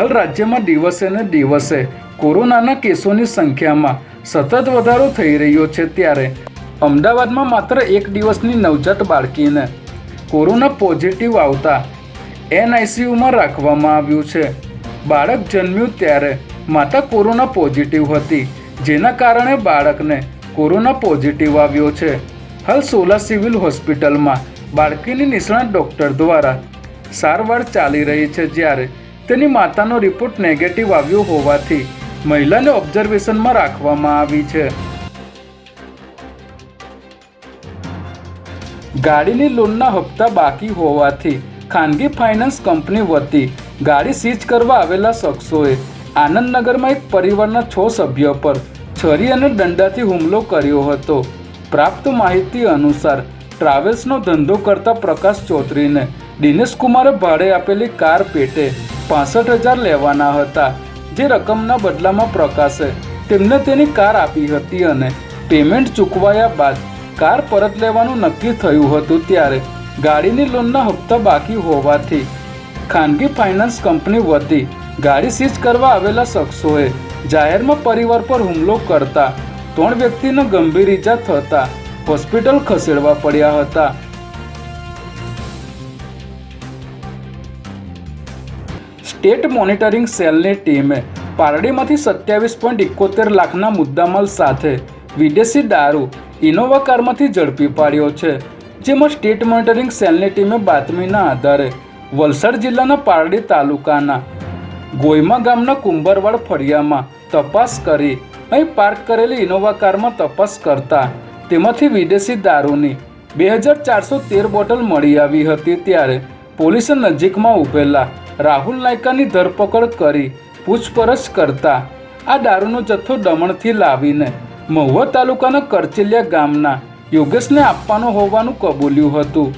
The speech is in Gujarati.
હાલ રાજ્યમાં દિવસે ને દિવસે કોરોનાના કેસોની સંખ્યામાં સતત વધારો થઈ રહ્યો છે, ત્યારે અમદાવાદમાં માત્ર એક દિવસની નવજાત બાળકીને કોરોના પોઝિટિવ આવતા NICUમાં રાખવામાં આવ્યું છે. બાળક જન્મ્યું ત્યારે માતા કોરોના પોઝિટિવ હતી, જેના કારણે બાળકને કોરોના પોઝિટિવ આવ્યો છે. હાલ સોલા સિવિલ હોસ્પિટલમાં બાળકીની નિષ્ણાત ડૉક્ટર દ્વારા સારવાર ચાલી રહી છે, જ્યારે તેની માતાનો રિપોર્ટ નેગેટિવ આવ્યો હોવાથી મહિલાને ઓબ્ઝર્વેશનમાં રાખવામાં આવી છે. ગાડીની લોનના હપ્તા બાકી હોવાથી ખાનગી ફાઇનાન્સ કંપની વતી ગાડી સીઝ કરવા આવેલા શખ્સોએ આનંદનગરમાં એક પરિવારના 6 સભ્યો પર છરી અને દંડાથી હુમલો કર્યો હતો. પ્રાપ્ત માહિતી અનુસાર ટ્રાવેલ્સનો ધંધો કરતા પ્રકાશ ચૌધરીને દિનેશ કુમારે ભાડે આપેલી કાર પેટે 65,000 લેવાના હતા, જે રકમના બદલામાં પ્રકાશે તેમને તેની કાર આપી હતી અને પેમેન્ટ ચૂકવાયા બાદ કાર પરત લેવાનું નક્કી થયું હતું. ત્યારે ગાડીની લોનના હપ્તા બાકી હોવાથી ખાનગી ફાઇનાન્સ કંપની વતી ગાડી સીઝ કરવા આવેલા શખ્સોએ જાહેરમાં પરિવાર પર હુમલો કરતા 3 વ્યક્તિને ગંભીર ઈજા થતા હોસ્પિટલ ખસેડવા પડ્યા હતા. સ્ટેટ મોનિટરિંગ સેલની ટીમે પારડીમાંથી 27.71 લાખના મુદ્દામાલ સાથે વિદેશી દારૂ ઇનોવા કારમાંથી ઝડપી પાડ્યો છે, જેમાં સ્ટેટ મોનિટરિંગ સેલની ટીમે બાતમીના આધારે વલસાડ જિલ્લાના પારડી તાલુકાના ગોયમા ગામના કુંભરવાડ ફળિયામાં તપાસ કરી અહીં પાર્ક કરેલી ઇનોવા કારમાં તપાસ કરતા તેમાંથી વિદેશી દારૂની 2413 બોટલ મળી આવી હતી. ત્યારે પોલીસે નજીકમાં ઊભેલા રાહુલ નાયકાની ધરપકડ કરી પૂછપરછ કરતા આ દારૂનો જથ્થો દમણથી લાવીને મહુવા તાલુકાના કરચેલિયા ગામના યોગેશને આપવાનો હોવાનું કબૂલ્યું હતું.